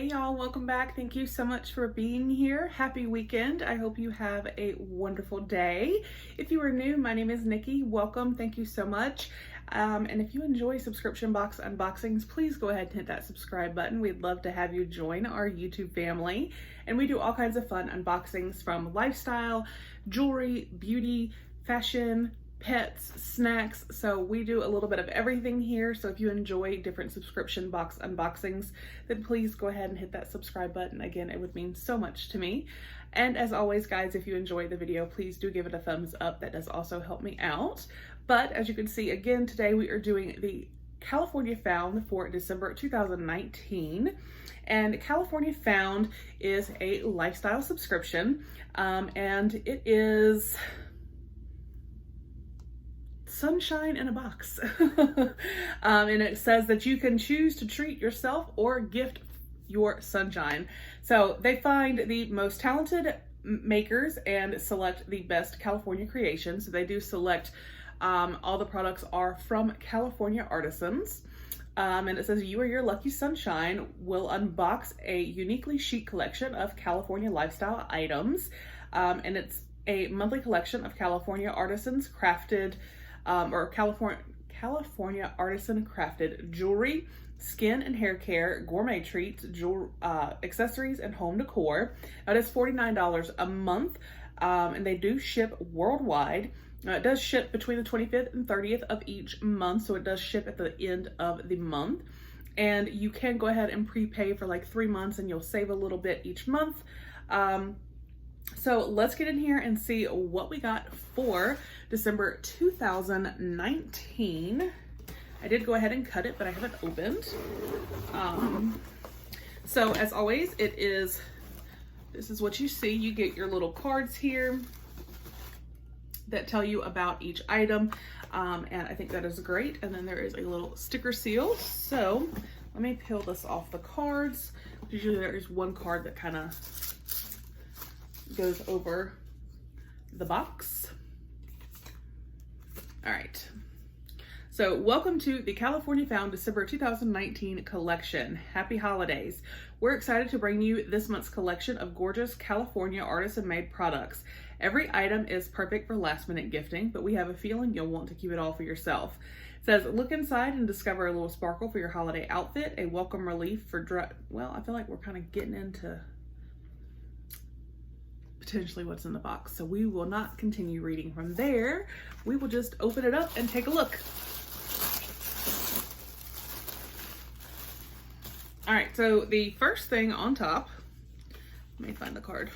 Hey y'all, welcome back. Thank you so much for being here. Happy weekend. I hope you have a wonderful day. If you are new, my name is Nikki. Welcome. Thank you so much. And if you enjoy subscription box unboxings, please go ahead and hit that subscribe button. We'd love to have you join our YouTube family. And we do all kinds of fun unboxings from lifestyle, jewelry, beauty, fashion, pets, snacks. So we do a little bit of everything here. So if you enjoy different subscription box unboxings, then please go ahead and hit that subscribe button. Again, it would mean so much to me. And as always, guys, if you enjoyed the video, please do give it a thumbs up. That does also help me out. But as you can see, again, today we are doing the California Found for December 2019. And California Found is a lifestyle subscription, and it is sunshine in a box. And it says that you can choose to treat yourself or gift your sunshine. So they find the most talented makers and select the best California creations. So they do select, all the products are from California artisans. And it says you or your lucky sunshine will unbox a uniquely chic collection of California lifestyle items. And it's a monthly collection of California artisans crafted or California artisan-crafted jewelry, skin and hair care, gourmet treats, accessories, and home decor. Now, it is $49 a month, and they do ship worldwide. It does ship between the 25th and 30th of each month, so it does ship at the end of the month. And you can go ahead and prepay for like 3 months, and you'll save a little bit each month. So let's get in here and see what we got for December 2019. I did go ahead and cut it, but I haven't opened. So as always, this is what you see. You get your little cards here that tell you about each item. And I think that is great. And then there is a little sticker seal. So let me peel this off the cards. Usually there is one card that kind of goes over the box. All right. So welcome to the California Found December 2019 collection. Happy holidays. We're excited to bring you this month's collection of gorgeous California artisan-made products. Every item is perfect for last-minute gifting, but we have a feeling you'll want to keep it all for yourself. It says, look inside and discover a little sparkle for your holiday outfit, a welcome relief for well, I feel like we're kind of getting into potentially what's in the box. So we will not continue reading from there. We will just open it up and take a look. All right, so the first thing on top, let me find the card.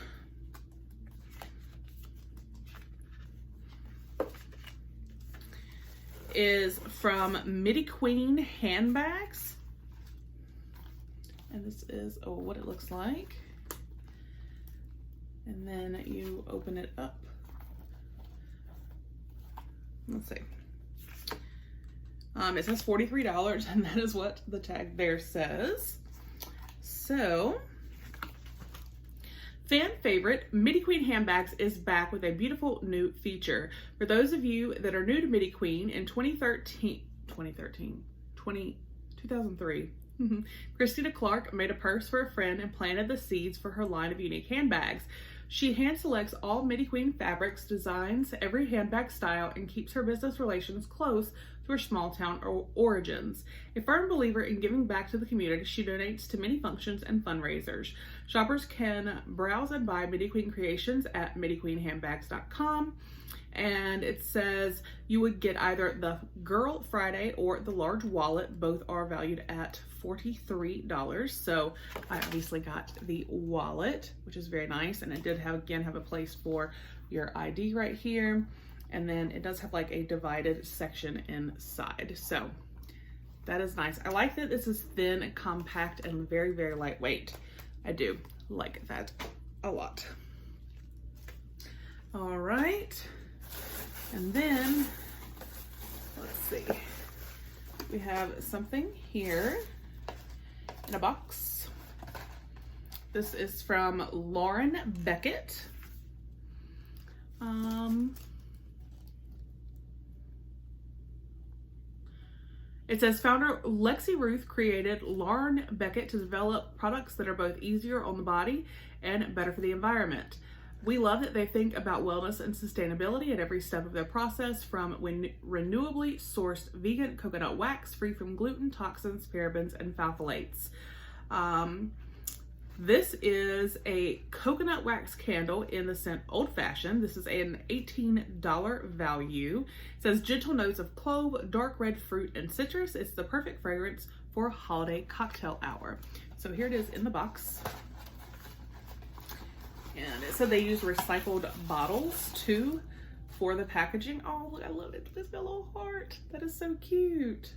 Is from Midi Queen handbags. And this is what it looks like. And then you open it up. Let's see. It says $43, and that is what the tag there says. So, fan favorite, Midi Queen Handbags is back with a beautiful new feature. For those of you that are new to Midi Queen, in 2003, Christina Clark made a purse for a friend and planted the seeds for her line of unique handbags. She hand selects all Midi Queen fabrics, designs every handbag style, and keeps her business relations close to her small town origins. A firm believer in giving back to the community, she donates to many functions and fundraisers. Shoppers can browse and buy Midi Queen creations at midiqueenhandbags.com. And it says you would get either the Girl Friday or the large wallet. Both are valued at $43. So I obviously got the wallet, which is very nice. And it did have a place for your ID right here. And then it does have like a divided section inside. So that is nice. I like that this is thin and compact and very, very lightweight. I do like that a lot. All right. And then, let's see, we have something here in a box. This is from Lauren Beckett. It says founder Lexi Ruth created Lauren Beckett to develop products that are both easier on the body and better for the environment. We love that they think about wellness and sustainability at every step of their process, from renewably sourced vegan coconut wax free from gluten, toxins, parabens, and phthalates. This is a coconut wax candle in the scent Old Fashioned. This is an $18 value. It says gentle notes of clove, dark red fruit, and citrus. It's the perfect fragrance for a holiday cocktail hour. So here it is in the box. And it said they use recycled bottles too for the packaging. Oh, look, I love it. It's got a little heart. That is so cute.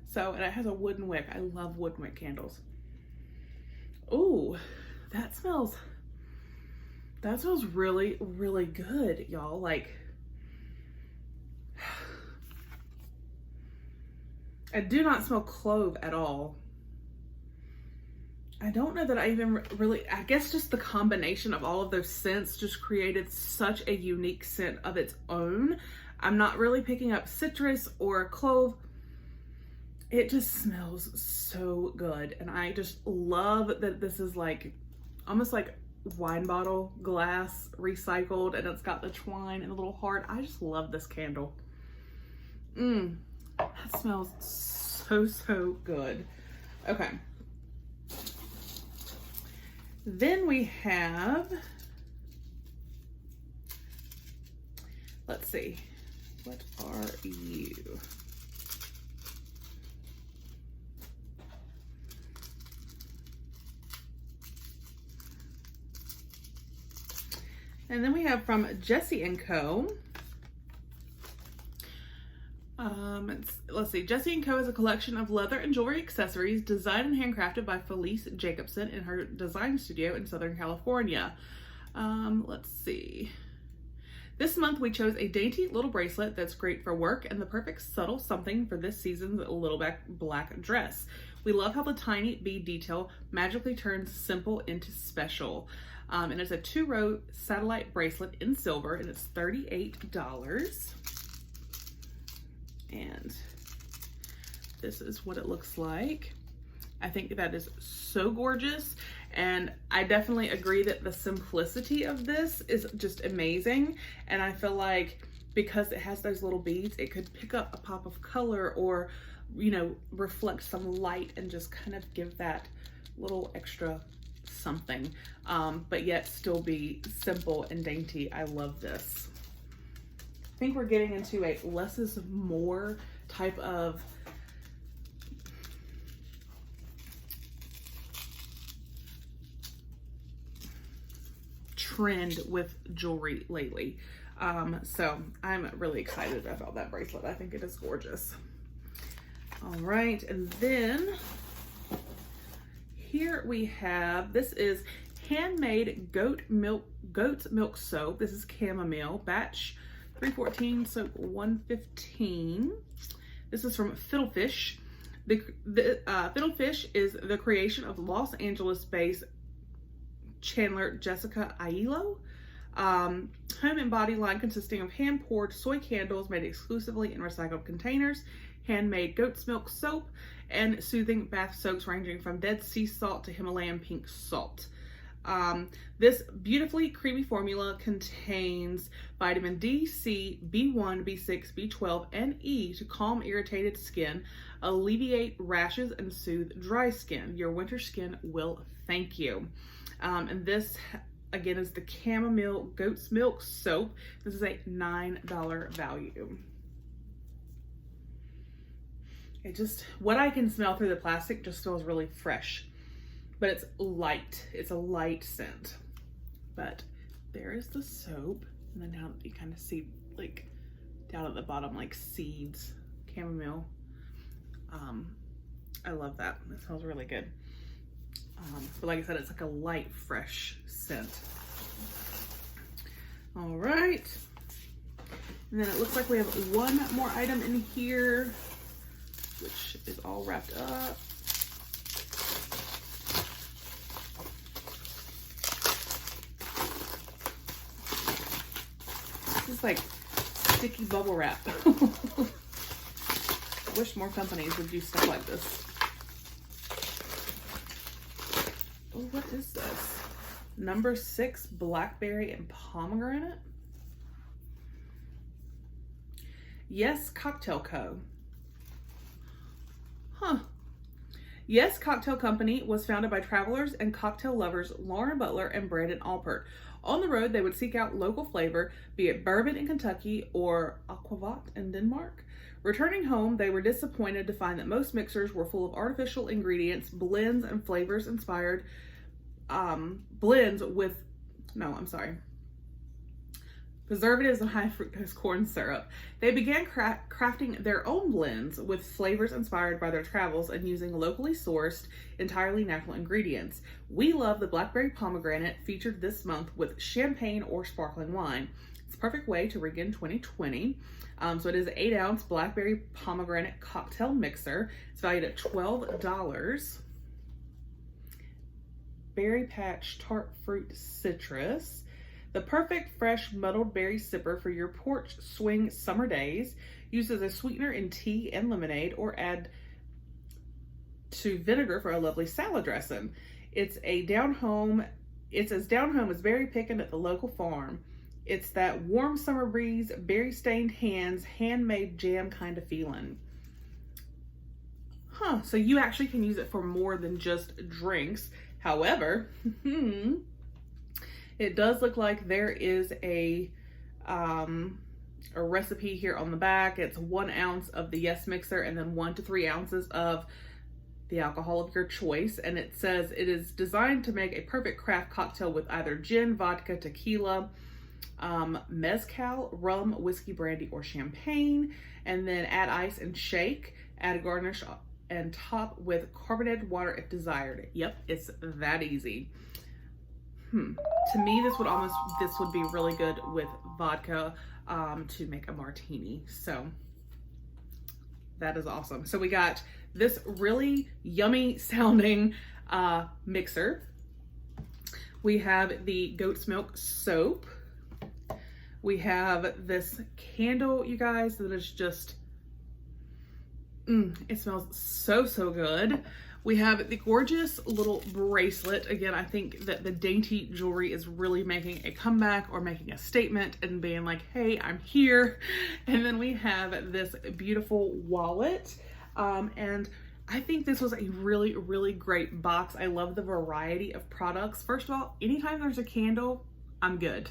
So, and it has a wooden wick. I love wooden wick candles. Oh, that smells really, really good, y'all. Like, I do not smell clove at all. I don't know that I even really, I guess just the combination of all of those scents just created such a unique scent of its own. I'm not really picking up citrus or clove. It just smells so good. And I just love that this is like, almost like wine bottle glass recycled, and it's got the twine and the little heart. I just love this candle. That smells so, so good. Okay. Then we have, let's see, what are you? And then we have from Jessie & Co. Let's see. Jessie & Co. is a collection of leather and jewelry accessories designed and handcrafted by Felice Jacobson in her design studio in Southern California. Let's see. This month we chose a dainty little bracelet that's great for work and the perfect subtle something for this season's little black dress. We love how the tiny bead detail magically turns simple into special. And it's a 2-row satellite bracelet in silver, and it's $38. And this is what it looks like. I think that is so gorgeous, and I definitely agree that the simplicity of this is just amazing. And I feel like because it has those little beads, it could pick up a pop of color or, you know, reflect some light and just kind of give that little extra something, but yet still be simple and dainty. I love this. I think we're getting into a less is more type of trend with jewelry lately. So I'm really excited about that bracelet. I think it is gorgeous. All right, and then here we have, this is handmade goat's milk soap. This is chamomile, batch 314, soap 115. This is from Fiddlefish. The Fiddlefish is the creation of Los Angeles-based chandler Jessica Aiello. Home and body line consisting of hand-poured soy candles made exclusively in recycled containers, handmade goat's milk soap, and soothing bath soaks ranging from Dead Sea salt to Himalayan pink salt. This beautifully creamy formula contains vitamin D, C, B1, B6, B12, and E to calm irritated skin, alleviate rashes, and soothe dry skin. Your winter skin will thank you. And this, again, is the chamomile goat's milk soap. This is a $9 value. It just, what I can smell through the plastic just smells really fresh, but it's light. It's a light scent. But there is the soap. And then now you kind of see, like, down at the bottom, like seeds, chamomile. I love that. It smells really good. But like I said, it's like a light, fresh scent. All right. And then it looks like we have one more item in here, which is all wrapped up. This is like sticky bubble wrap. Wish more companies would do stuff like this. Oh, what is this? Number 6 blackberry and pomegranate. Yes Cocktail Co. Huh. Yes Cocktail Company was founded by travelers and cocktail lovers Lauren Butler and Brandon Alpert. On the road, they would seek out local flavor, be it bourbon in Kentucky or aquavit in Denmark. Returning home, they were disappointed to find that most mixers were full of artificial ingredients, blends, and flavors inspired preservatives and high fructose corn syrup. They began crafting their own blends with flavors inspired by their travels and using locally sourced, entirely natural ingredients. We love the blackberry pomegranate featured this month with champagne or sparkling wine. It's a perfect way to begin 2020. So it is an 8-ounce blackberry pomegranate cocktail mixer. It's valued at $12. Berry Patch Tart Fruit Citrus. The perfect fresh muddled berry sipper for your porch swing summer days. Used as a sweetener in tea and lemonade, or add to vinegar for a lovely salad dressing. It's as down home as berry picking at the local farm. It's that warm summer breeze, berry stained hands, handmade jam kind of feeling. Huh, so you actually can use it for more than just drinks. However, it does look like there is a recipe here on the back. It's 1 ounce of the Yes mixer and then 1 to 3 ounces of the alcohol of your choice. And it says it is designed to make a perfect craft cocktail with either gin, vodka, tequila, mezcal, rum, whiskey, brandy, or champagne. And then add ice and shake. Add a garnish and top with carbonated water if desired. Yep, it's that easy. To me, this would be really good with vodka to make a martini. So that is awesome. So we got this really yummy sounding mixer. We have the goat's milk soap. We have this candle, you guys, that is just, it smells so, so good. We have the gorgeous little bracelet. Again, I think that the dainty jewelry is really making a comeback or making a statement and being like, hey, I'm here. And then we have this beautiful wallet. And I think this was a really, really great box. I love the variety of products. First of all, anytime there's a candle, I'm good.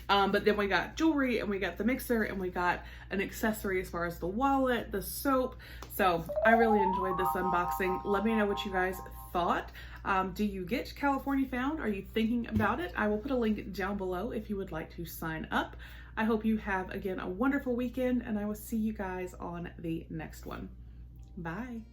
But then we got jewelry and we got the mixer and we got an accessory as far as the wallet, the soap. So I really enjoyed this unboxing. Let me know what you guys thought. Do you get California Found? Are you thinking about it? I will put a link down below if you would like to sign up. I hope you have, again, a wonderful weekend, and I will see you guys on the next one. Bye.